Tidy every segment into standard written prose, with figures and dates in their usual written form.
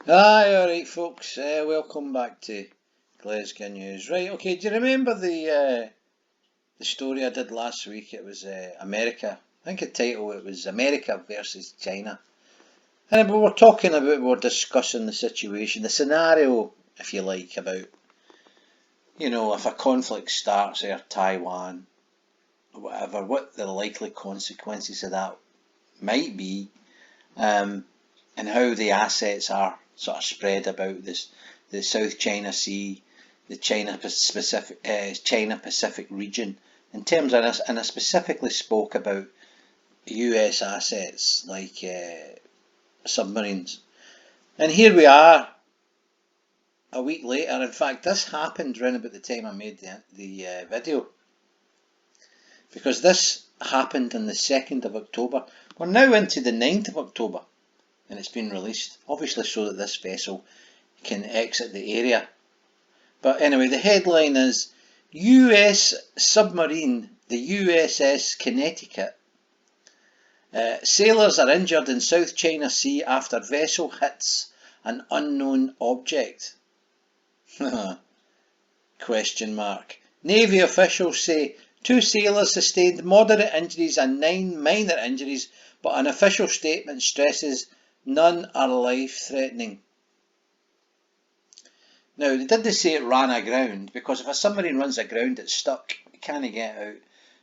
Aye, alright folks, welcome back to Glasgow News. Right, okay, do you remember the story I did last week? It was America. I think the title it was America versus China. And we were discussing the situation, the scenario, if you like, about, if a conflict starts or Taiwan, or whatever, what the likely consequences of that might be, and how the assets are sort of spread about the South China Sea, the China Pacific region. In terms of this, and I specifically spoke about US assets like submarines. And here we are, a week later. In fact, this happened around about the time I made the video, because this happened on the 2nd of October. We're now into the 9th of October. And it's been released, obviously so that this vessel can exit the area. But anyway, the headline is US submarine, the USS Connecticut. Sailors are injured in South China Sea after vessel hits an unknown object. Question mark. Navy officials say 2 sailors sustained moderate injuries and 9 minor injuries, but an official statement stresses none are life-threatening. Now, did they say it ran aground? Because if a submarine runs aground, it's stuck. It can't get out.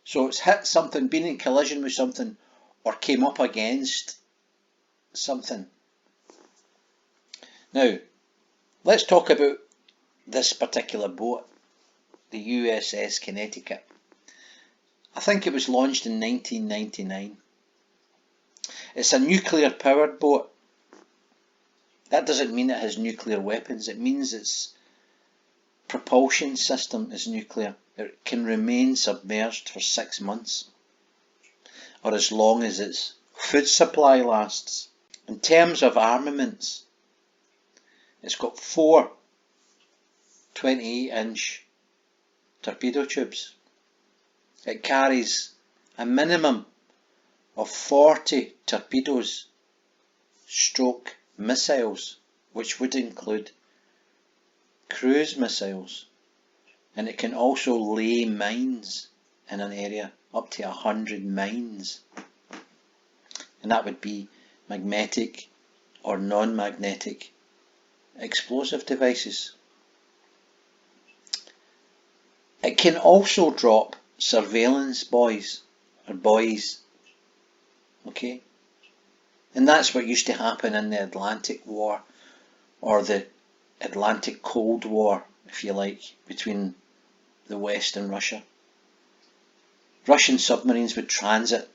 So it's hit something, been in collision with something, or came up against something. Now, let's talk about this particular boat, the USS Connecticut. I think it was launched in 1999. It's a nuclear-powered boat. That doesn't mean it has nuclear weapons. It means its propulsion system is nuclear. It can remain submerged for 6 months, or as long as its food supply lasts. In terms of armaments, it's got 4 28-inch torpedo tubes. It carries a minimum of 40 torpedoes stroke missiles, which would include cruise missiles, and it can also lay mines in an area, up to 100 mines, and that would be magnetic or non-magnetic explosive devices. It can also drop surveillance buoys, okay? And that's what used to happen in the Atlantic War, or the Atlantic Cold War, if you like, between the West and Russia. Russian submarines would transit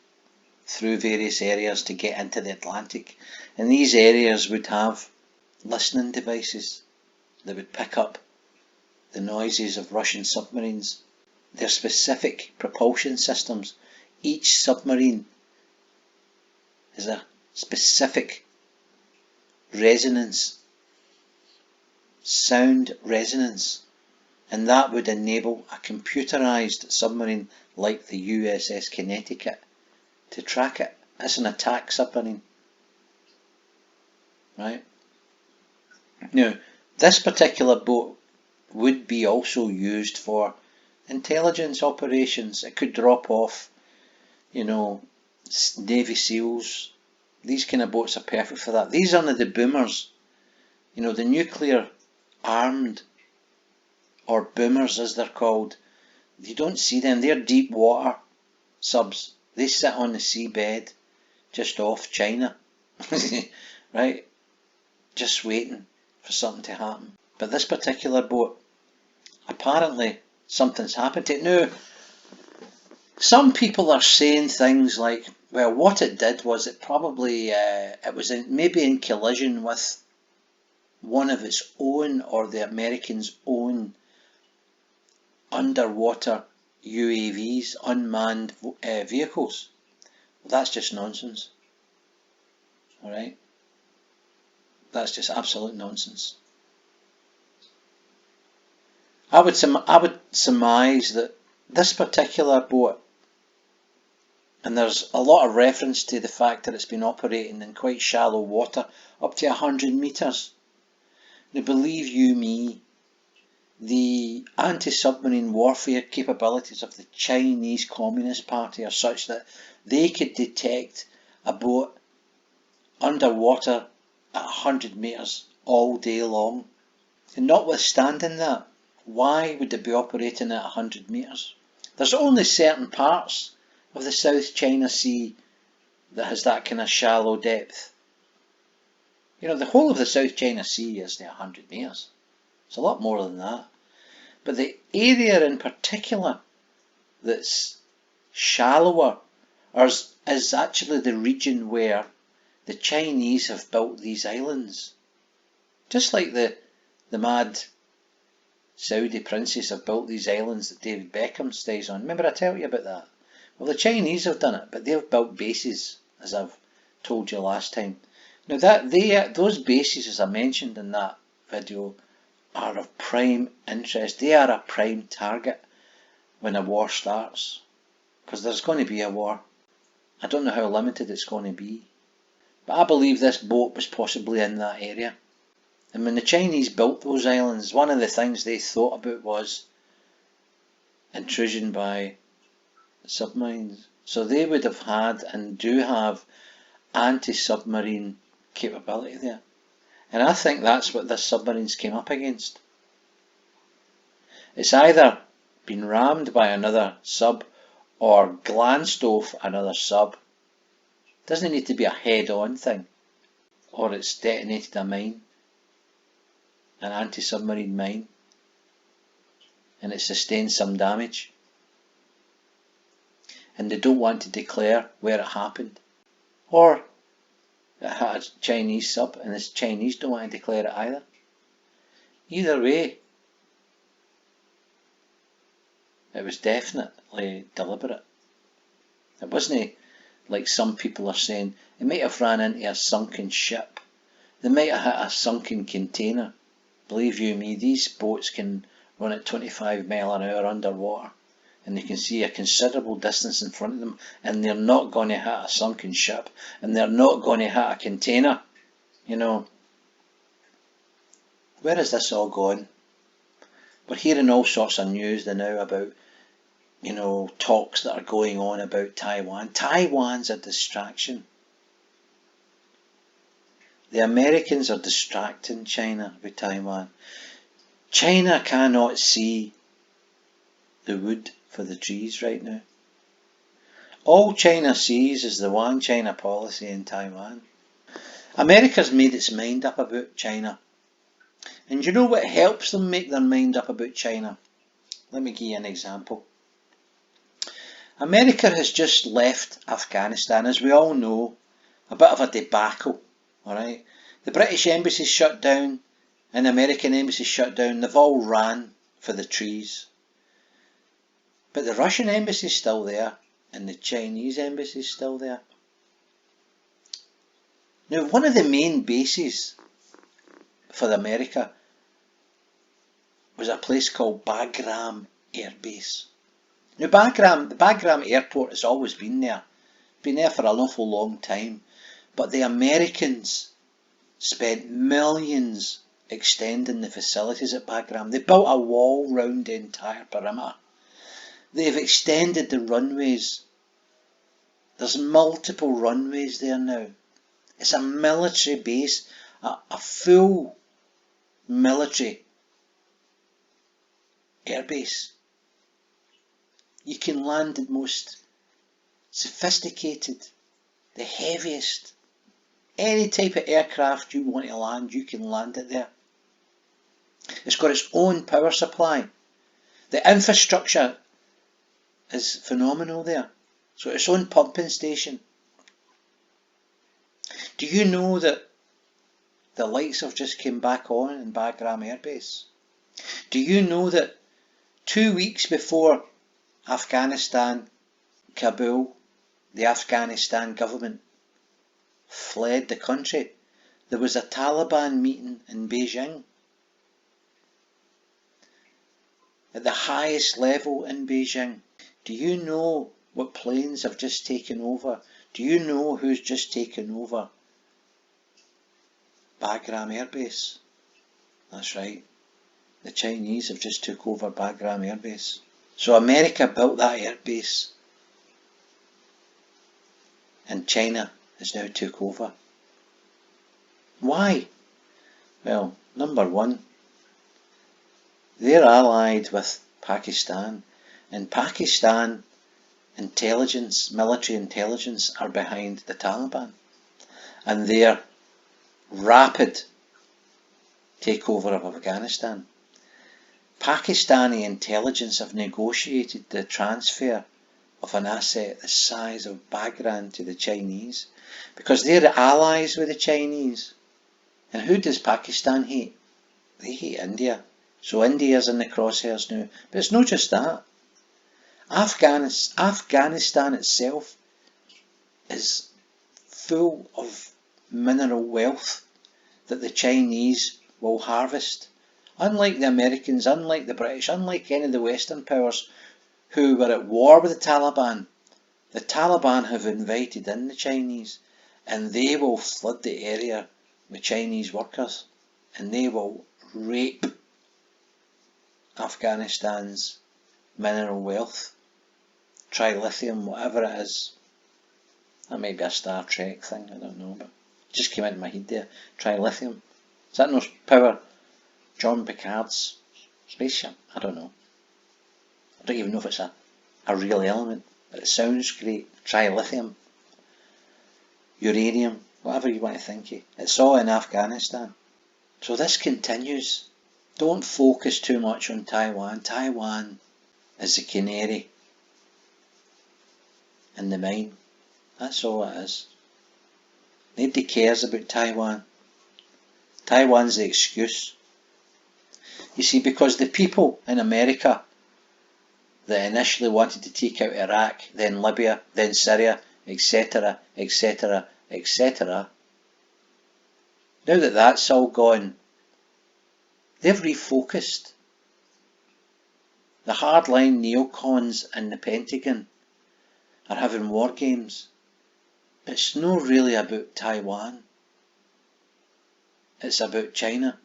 through various areas to get into the Atlantic, and these areas would have listening devices that would pick up the noises of Russian submarines. Their specific propulsion systems. Each submarine is a specific resonance, sound resonance, and that would enable a computerized submarine like the USS Connecticut to track it. It's an attack submarine, right? Now, this particular boat would be also used for intelligence operations. It could drop off, Navy SEALs. These kind of boats are perfect for that. These aren't the boomers, the nuclear armed, or boomers as they're called. You don't see them. They're deep water subs. They sit on the seabed just off China, right? Just waiting for something to happen. But this particular boat, apparently something's happened to it. Now, some people are saying things like, well, what it did was it probably, it was maybe in collision with one of its own, or the Americans' own, underwater UAVs, unmanned vehicles. Well, that's just nonsense. Alright? That's just absolute nonsense. I would surmise that this particular boat, and there's a lot of reference to the fact that it's been operating in quite shallow water, up to 100 metres. Now believe you me, the anti-submarine warfare capabilities of the Chinese Communist Party are such that they could detect a boat underwater at 100 metres all day long. And notwithstanding that, why would it be operating at 100 metres? There's only certain parts of the South China Sea that has that kind of shallow depth. You know, the whole of the South China Sea is 100 metres. It's a lot more than that. But the area in particular that's shallower is actually the region where the Chinese have built these islands. Just like the mad Saudi princes have built these islands that David Beckham stays on. Remember I tell you about that? Well, the Chinese have done it, but they've built bases, as I've told you last time. Now those bases, as I mentioned in that video, are of prime interest. They are a prime target when a war starts, because there's going to be a war. I don't know how limited it's going to be, but I believe this boat was possibly in that area. And when the Chinese built those islands, one of the things they thought about was intrusion by submarines. So they would have had and do have anti-submarine capability there. And I think that's what this submarines came up against. It's either been rammed by another sub or glanced off another sub. It doesn't need to be a head-on thing. Or it's detonated a mine, an anti-submarine mine, and it sustained some damage. And they don't want to declare where it happened. Or it had a Chinese sub and the Chinese don't want to declare it either. Either way, it was definitely deliberate. It wasn't like some people are saying. It might have ran into a sunken ship. They might have hit a sunken container. Believe you me, these boats can run at 25 miles an hour underwater, and they can see a considerable distance in front of them, and they're not going to hit a sunken ship, and they're not going to hit a container. You know, where is this all going? We're hearing all sorts of news now about, you know, talks that are going on about Taiwan. Taiwan's a distraction. The Americans are distracting China with Taiwan. China cannot see the wood for the trees right now. All China sees is the one China policy in Taiwan. America's made its mind up about China. And you know what helps them make their mind up about China? Let me give you an example. America has just left Afghanistan, as we all know, a bit of a debacle. Alright, the British embassy shut down and the American embassy shut down. They've all ran for the trees. But the Russian embassy is still there and the Chinese embassy is still there. Now, one of the main bases for America was a place called Bagram Air Base. Now, the Bagram Airport has always been there. Been there for an awful long time. But the Americans spent millions extending the facilities at Bagram. They built a wall round the entire perimeter. They've extended the runways. There's multiple runways there now. It's a military base, a full military airbase. You can land the most sophisticated, the heaviest, any type of aircraft you want to land, you can land it there. It's got its own power supply. The infrastructure is phenomenal there. It's got its own pumping station. Do you know that the lights have just came back on in Bagram Air Base? Do you know that 2 weeks before Afghanistan, Kabul, the Afghanistan government fled the country, there was a Taliban meeting in Beijing at the highest level in Beijing. Do you know what planes have just taken over? Do you know who's just taken over Bagram Air Base? That's right. The Chinese have just took over Bagram Air Base. So America built that air base, and China has now took over. Why? Well, number one, they're allied with Pakistan, and Pakistan intelligence, military intelligence, are behind the Taliban and their rapid takeover of Afghanistan. Pakistani intelligence have negotiated the transfer of an asset the size of Bagram to the Chinese because they're allies with the Chinese. And who does Pakistan hate? They hate India. So India's in the crosshairs now. But it's not just that. Afghanistan itself is full of mineral wealth that the Chinese will harvest. Unlike the Americans, unlike the British, unlike any of the Western powers who were at war with the Taliban have invited in the Chinese, and they will flood the area with Chinese workers, and they will rape Afghanistan's mineral wealth, trilithium, whatever it is. That might be a Star Trek thing, I don't know, but it just came into my head there. Trilithium. Is that no power John Picard's spaceship? I don't know. I don't even know if it's a real element, but it sounds great. Trilithium, uranium, whatever you want to think of. It's all in Afghanistan. So this continues. Don't focus too much on Taiwan. Taiwan is the canary in the mine. That's all it is. Nobody cares about Taiwan. Taiwan's the excuse. You see, because the people in America that initially wanted to take out Iraq, then Libya, then Syria, etc., etc., etc., now that that's all gone, they've refocused. The hardline neocons in the Pentagon are having war games. It's not really about Taiwan. It's about China.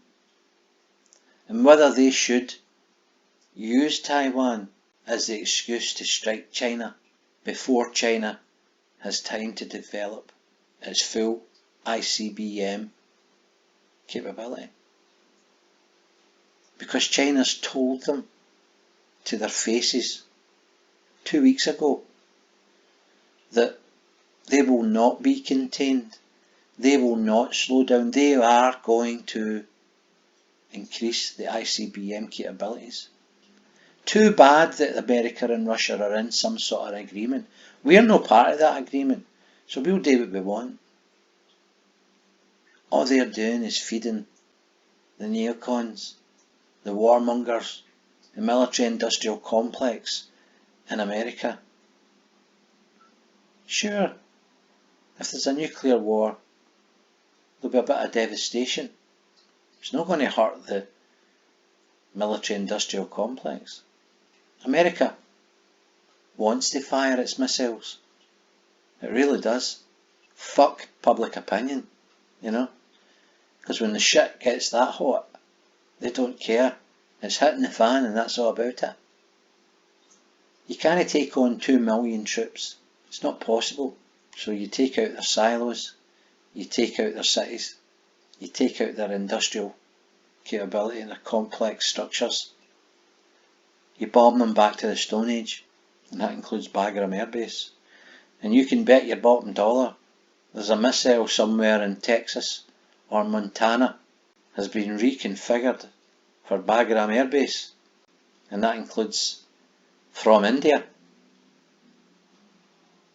And whether they should use Taiwan as the excuse to strike China before China has time to develop its full ICBM capability. Because China's told them to their faces 2 weeks ago that they will not be contained. They will not slow down. They are going to increase the ICBM capabilities. Too bad that America and Russia are in some sort of agreement. We're no part of that agreement, so we'll do what we want. All they're doing is feeding the neocons, the warmongers, the military-industrial complex in America. Sure, if there's a nuclear war, there'll be a bit of devastation. It's not going to hurt the military-industrial complex. America wants to fire its missiles. It really does. Fuck public opinion, you know. Because when the shit gets that hot, they don't care. It's hitting the fan and that's all about it. You can't take on 2 million troops. It's not possible. So you take out their silos, you take out their cities, you take out their industrial capability and their complex structures. You bomb them back to the Stone Age, and that includes Bagram Air Base. And you can bet your bottom dollar there's a missile somewhere in Texas or Montana has been reconfigured for Bagram Air Base, and that includes from India.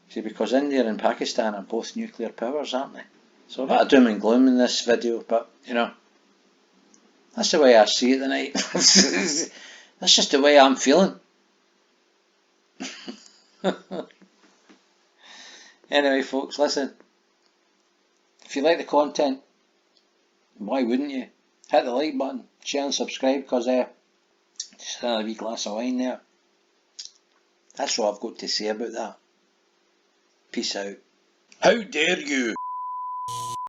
See, because India and Pakistan are both nuclear powers, aren't they? So a bit of doom and gloom in this video, but you know, that's the way I see it tonight. That's just the way I'm feeling. Anyway, folks, listen. If you like the content, why wouldn't you? Hit the like button, share and subscribe, because just another wee glass of wine there. That's what I've got to say about that. Peace out. How dare you!